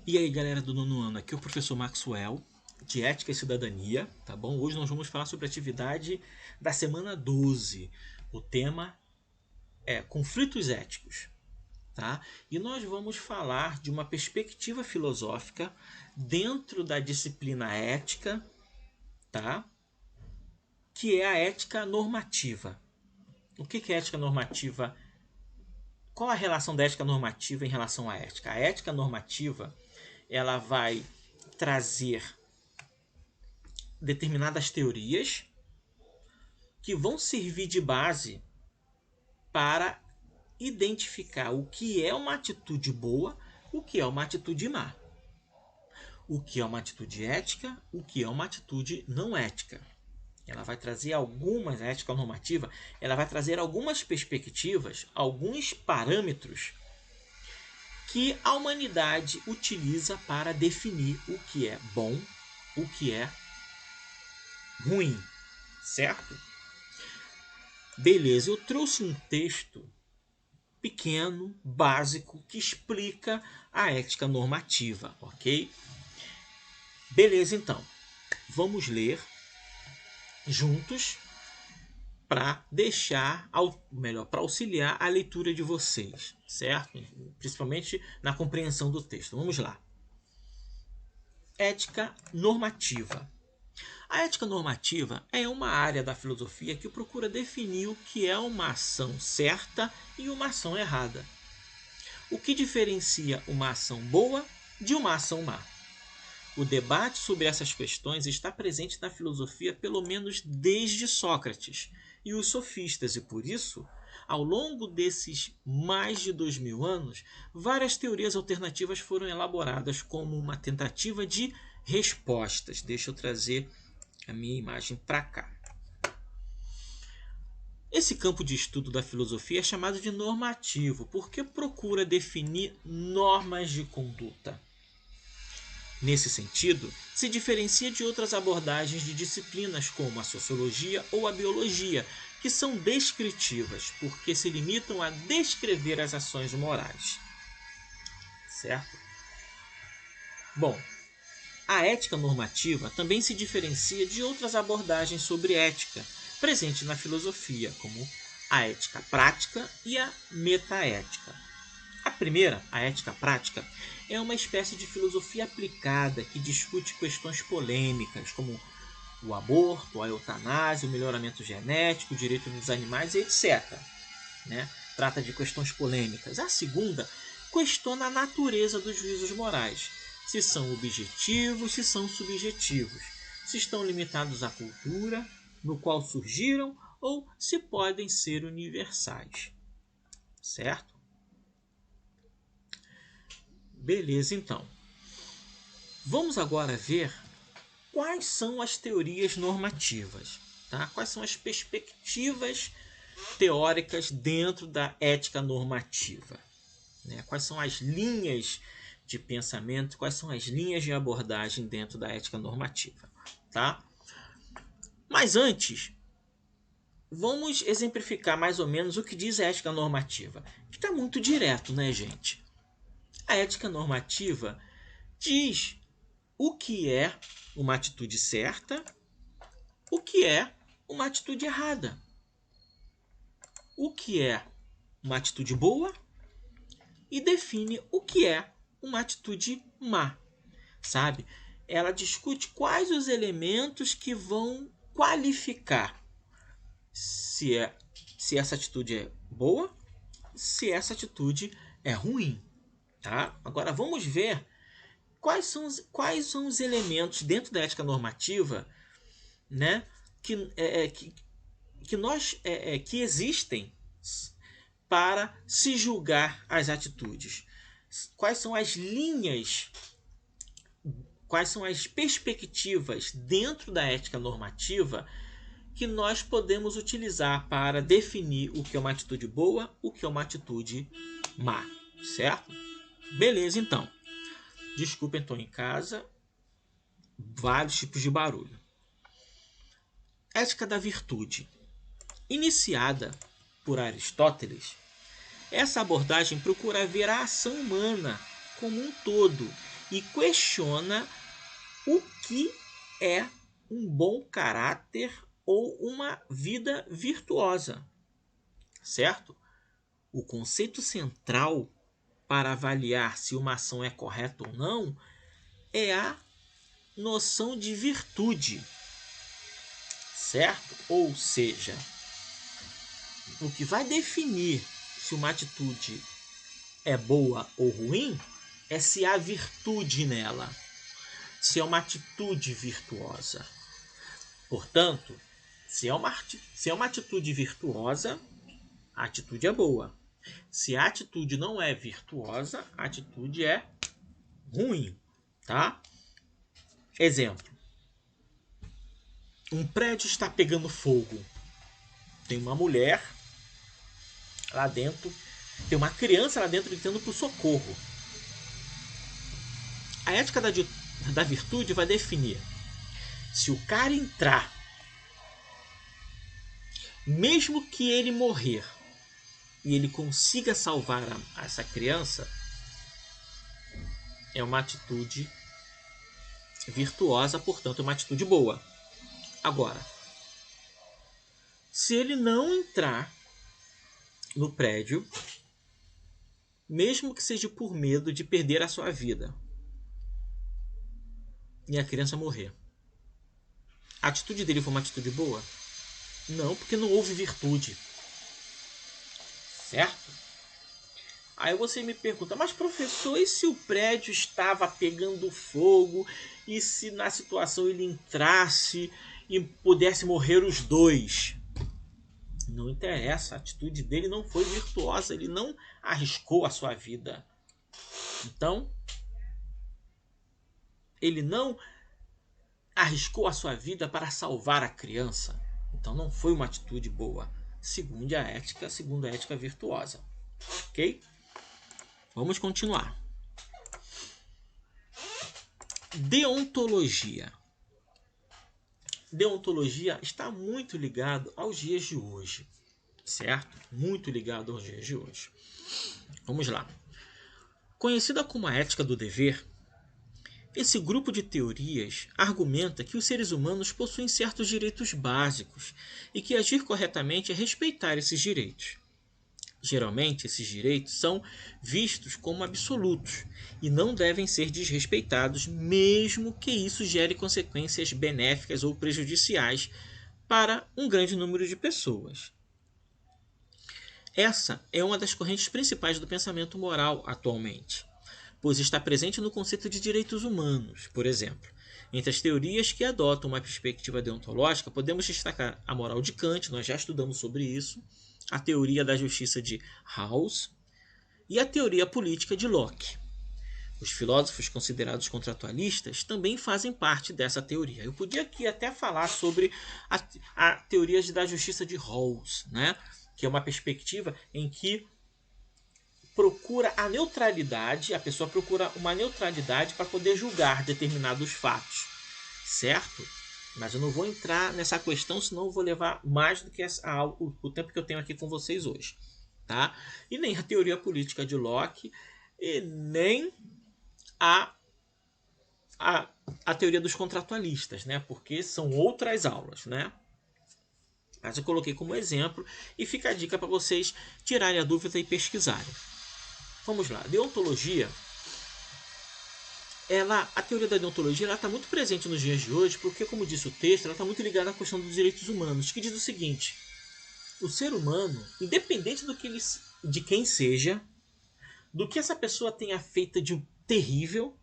E aí, galera do nono ano, aqui é o professor Maxwell, de Ética e Cidadania, tá bom? Hoje nós vamos falar sobre a atividade da semana 12. O tema é conflitos éticos, tá? E nós vamos falar de uma perspectiva filosófica dentro da disciplina ética, tá? Que é a ética normativa. O que é ética normativa? Qual a relação da ética normativa em relação à ética? A ética normativa, ela vai trazer determinadas teorias que vão servir de base para identificar o que é uma atitude boa, o que é uma atitude má, o que é uma atitude ética, o que é uma atitude não ética. Ela vai trazer algumas, a ética normativa, ela vai trazer algumas perspectivas, alguns parâmetros que a humanidade utiliza para definir o que é bom, o que é ruim, certo? Beleza, eu trouxe um texto pequeno, básico, que explica a ética normativa, ok? Beleza, então, vamos ler juntos para deixar, melhor, para auxiliar a leitura de vocês, certo? Principalmente na compreensão do texto. Vamos lá. Ética normativa. A ética normativa é uma área da filosofia que procura definir o que é uma ação certa e uma ação errada. O que diferencia uma ação boa de uma ação má. O debate sobre essas questões está presente na filosofia pelo menos desde Sócrates e os sofistas, e por isso, ao longo desses mais de 2000 anos, várias teorias alternativas foram elaboradas como uma tentativa de respostas. Deixa eu trazer a minha imagem para cá. Esse campo de estudo da filosofia é chamado de normativo, porque procura definir normas de conduta. Nesse sentido, se diferencia de outras abordagens de disciplinas como a sociologia ou a biologia, que são descritivas, porque se limitam a descrever as ações morais. Certo? Bom, a ética normativa também se diferencia de outras abordagens sobre ética, presentes na filosofia, como a ética prática e a metaética. A primeira, a ética prática, é uma espécie de filosofia aplicada que discute questões polêmicas, como o aborto, a eutanásia, o melhoramento genético, o direito dos animais, etc. Trata de questões polêmicas. A segunda questiona a natureza dos juízos morais, se são objetivos, se são subjetivos, se estão limitados à cultura no qual surgiram ou se podem ser universais. Certo? Beleza, então. Vamos agora ver quais são as teorias normativas, tá? Quais são as perspectivas teóricas dentro da ética normativa, né? Quais são as linhas de pensamento, quais são as linhas de abordagem dentro da ética normativa, tá? Mas antes, vamos exemplificar mais ou menos o que diz a ética normativa, que está muito direto, né, gente? A ética normativa diz o que é uma atitude certa, o que é uma atitude errada, o que é uma atitude boa e define o que é uma atitude má, sabe? Ela discute quais os elementos que vão qualificar se essa atitude é boa, se essa atitude é ruim. Tá? Agora vamos ver quais são os elementos dentro da ética normativa, né, que existem para se julgar as atitudes. Quais são as linhas, quais são as perspectivas dentro da ética normativa que nós podemos utilizar para definir o que é uma atitude boa, o que é uma atitude má, certo? Beleza, então. Desculpem, estou em casa. Vários tipos de barulho. Ética da virtude. Iniciada por Aristóteles, essa abordagem procura ver a ação humana como um todo e questiona o que é um bom caráter ou uma vida virtuosa, certo? O conceito central para avaliar se uma ação é correta ou não é a noção de virtude, certo? Ou seja, o que vai definir se uma atitude é boa ou ruim é se há virtude nela, se é uma atitude virtuosa. Portanto, se é uma atitude virtuosa, a atitude é boa. Se a atitude não é virtuosa, a atitude é ruim, tá? Exemplo. Um prédio está pegando fogo. Tem uma mulher lá dentro, tem uma criança lá dentro gritando por socorro. A ética da virtude vai definir se o cara entrar, mesmo que ele morrer, e ele consiga salvar essa criança, é uma atitude virtuosa, portanto é uma atitude boa. Agora, se ele não entrar no prédio, mesmo que seja por medo de perder a sua vida, e a criança morrer, a atitude dele foi uma atitude boa? Não, porque não houve virtude. Certo? Aí você me pergunta, mas professor, e se o prédio estava pegando fogo e se na situação ele entrasse e pudesse morrer os dois? Não interessa, a atitude dele não foi virtuosa, ele não arriscou a sua vida. Então, ele não arriscou a sua vida para salvar a criança. Então não foi uma atitude boa, segundo a ética virtuosa. Ok? Vamos continuar. Deontologia. Deontologia está muito ligado aos dias de hoje, certo? Muito ligado aos dias de hoje. Vamos lá. Conhecida como a ética do dever, esse grupo de teorias argumenta que os seres humanos possuem certos direitos básicos e que agir corretamente é respeitar esses direitos. Geralmente, esses direitos são vistos como absolutos e não devem ser desrespeitados, mesmo que isso gere consequências benéficas ou prejudiciais para um grande número de pessoas. Essa é uma das correntes principais do pensamento moral atualmente, pois está presente no conceito de direitos humanos, por exemplo. Entre as teorias que adotam uma perspectiva deontológica, podemos destacar a moral de Kant, nós já estudamos sobre isso, a teoria da justiça de Rawls e a teoria política de Locke. Os filósofos considerados contratualistas também fazem parte dessa teoria. Eu podia aqui até falar sobre a teoria da justiça de Rawls, né? Que é uma perspectiva em que procura a neutralidade, a pessoa procura uma neutralidade para poder julgar determinados fatos, certo? Mas eu não vou entrar nessa questão, senão eu vou levar mais do que o tempo que eu tenho aqui com vocês hoje. Tá? E nem a teoria política de Locke, e nem a teoria dos contratualistas, né? Porque são outras aulas. Né? Mas eu coloquei como exemplo e fica a dica para vocês tirarem a dúvida e pesquisarem. Vamos lá. Deontologia. A teoria da deontologia está muito presente nos dias de hoje, porque, como disse o texto, ela está muito ligada à questão dos direitos humanos, que diz o seguinte: o ser humano, independente de quem seja, do que essa pessoa tenha feito de terrível,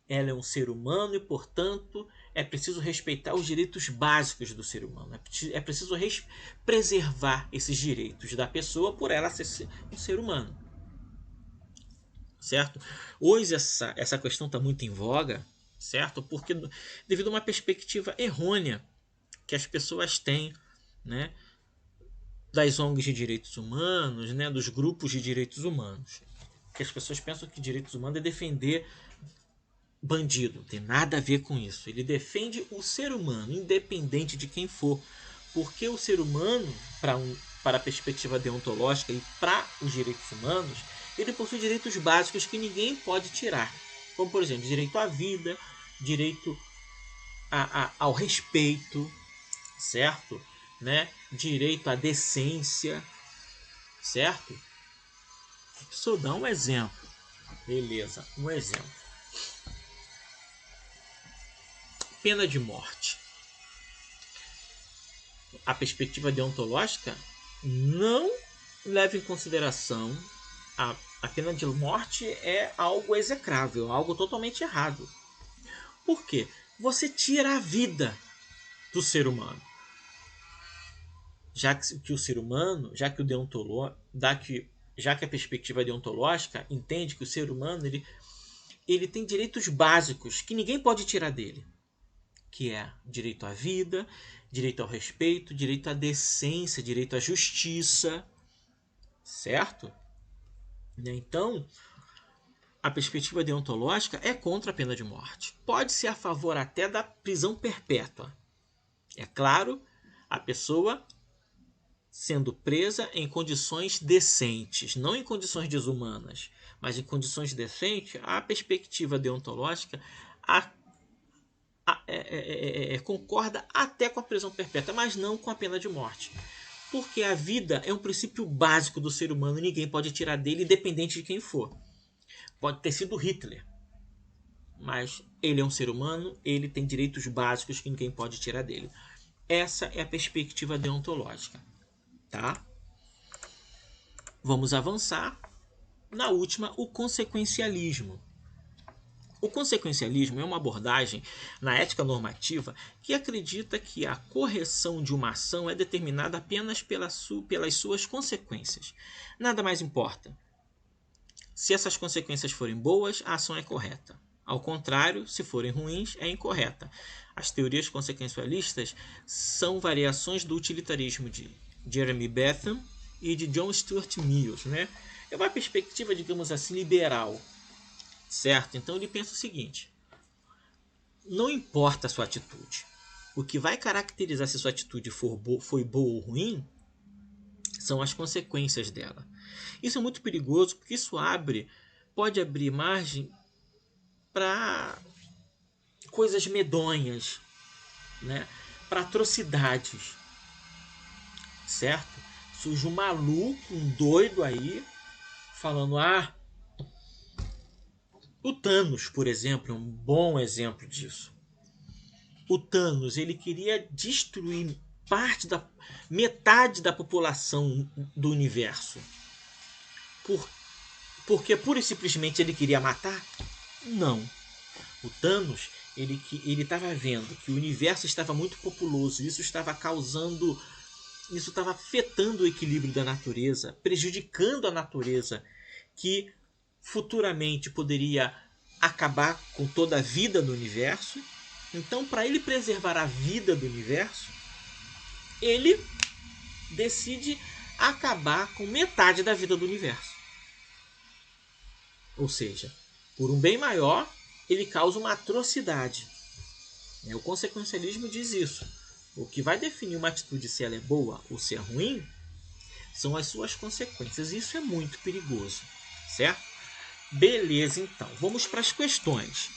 ela é um ser humano e, portanto, é preciso respeitar os direitos básicos do ser humano. É preciso preservar esses direitos da pessoa por ela ser um ser humano. Certo? Hoje essa questão está muito em voga, certo? Porque devido a uma perspectiva errônea que as pessoas têm, né, das ONGs de direitos humanos, né, dos grupos de direitos humanos, que as pessoas pensam que direitos humanos é defender bandido. Não tem nada a ver com isso. Ele defende o ser humano, independente de quem for, porque o ser humano, para a perspectiva deontológica e para os direitos humanos, ele possui direitos básicos que ninguém pode tirar. como por exemplo, direito à vida, direito ao respeito, certo? Né? Direito à decência, certo? Só dar um exemplo. Beleza, um exemplo. Pena de morte. A perspectiva deontológica não leva em consideração a pena de morte é algo execrável, algo totalmente errado. Por quê? Você tira a vida do ser humano. Já que o ser humano, já que a perspectiva deontológica entende que o ser humano ele tem direitos básicos que ninguém pode tirar dele, que é direito à vida, direito ao respeito, direito à decência, direito à justiça, certo? Então, a perspectiva deontológica é contra a pena de morte. Pode ser a favor até da prisão perpétua. É claro, a pessoa sendo presa em condições decentes, não em condições desumanas, mas em condições decentes, a perspectiva deontológica concorda até com a prisão perpétua, mas não com a pena de morte. Porque a vida é um princípio básico do ser humano e ninguém pode tirar dele, independente de quem for. Pode ter sido Hitler, mas ele é um ser humano, ele tem direitos básicos que ninguém pode tirar dele. Essa é a perspectiva deontológica. Tá? Vamos avançar. Na última, o consequencialismo. O consequencialismo é uma abordagem na ética normativa que acredita que a correção de uma ação é determinada apenas pelas suas consequências. Nada mais importa. Se essas consequências forem boas, a ação é correta. Ao contrário, se forem ruins, é incorreta. As teorias consequencialistas são variações do utilitarismo de Jeremy Bentham e de John Stuart Mill, né? É uma perspectiva, digamos assim, liberal, certo? Então ele pensa o seguinte: não importa a sua atitude, o que vai caracterizar se sua atitude foi boa ou ruim são as consequências dela. Isso é muito perigoso porque isso pode abrir margem para coisas medonhas, né? Para atrocidades, certo? Surge um maluco, um doido aí, falando, o Thanos, por exemplo, é um bom exemplo disso. O Thanos, ele queria destruir metade da população do universo. Porque pura e simplesmente ele queria matar? Não. O Thanos, ele estava vendo que o universo estava muito populoso, isso estava afetando o equilíbrio da natureza, prejudicando a natureza, que futuramente poderia acabar com toda a vida do universo. Então, para ele preservar a vida do universo, ele decide acabar com metade da vida do universo. Ou seja, por um bem maior, ele causa uma atrocidade. O consequencialismo diz isso. O que vai definir uma atitude, se ela é boa ou se é ruim, são as suas consequências. Isso é muito perigoso, certo? Beleza, então. Vamos para as questões,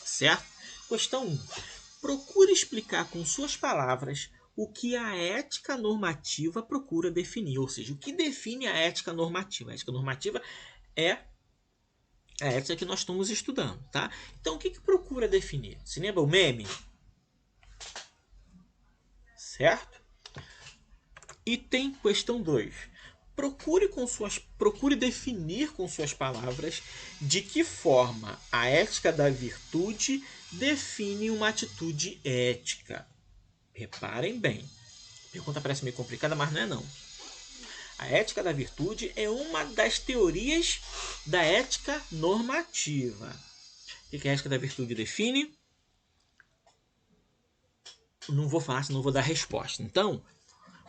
certo? Questão 1. Procure explicar com suas palavras o que a ética normativa procura definir. Ou seja, o que define a ética normativa. A ética normativa é a ética que nós estamos estudando, tá? Então, o que procura definir? Se lembra o meme? Certo? Item questão 2. Procure definir com suas palavras de que forma a ética da virtude define uma atitude ética. Reparem bem. A pergunta parece meio complicada, mas não é não. A ética da virtude é uma das teorias da ética normativa. O que a ética da virtude define? Não vou falar, senão vou dar resposta. Então,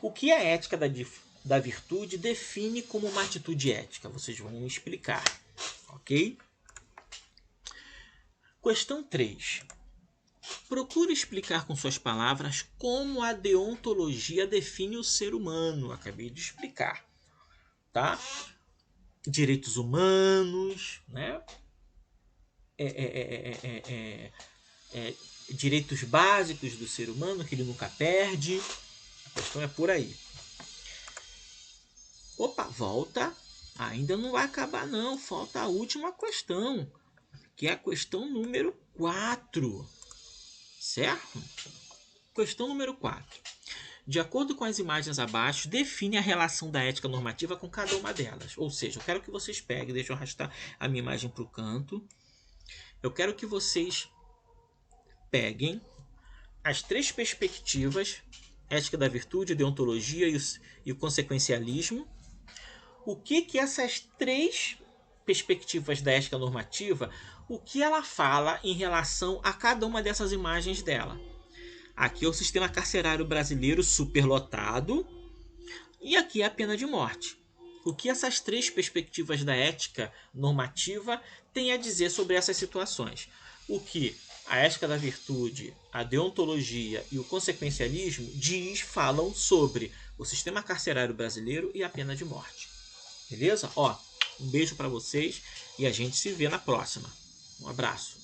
o que a ética da virtude define como uma atitude ética? Vocês vão me explicar, ok? Questão 3. Procure explicar com suas palavras como a deontologia define o ser humano. Acabei de explicar, tá? Direitos humanos, né? direitos básicos do ser humano, que ele nunca perde. A questão é por aí. Opa, volta. Ainda não vai acabar não. Falta a última questão, que é a questão número 4. Certo? Questão número 4. De acordo com as imagens abaixo, define a relação da ética normativa com cada uma delas. Ou seja, eu quero que vocês peguem, deixa eu arrastar a minha imagem para o canto. Eu quero que vocês peguem as 3 perspectivas, ética da virtude, deontologia e o consequencialismo. O que essas 3 perspectivas da ética normativa, o que ela fala em relação a cada uma dessas imagens dela. Aqui é o sistema carcerário brasileiro superlotado e aqui é a pena de morte. O que essas 3 perspectivas da ética normativa têm a dizer sobre essas situações? O que a ética da virtude, a deontologia e o consequencialismo falam sobre o sistema carcerário brasileiro e a pena de morte. Beleza? Um beijo para vocês e a gente se vê na próxima. Um abraço.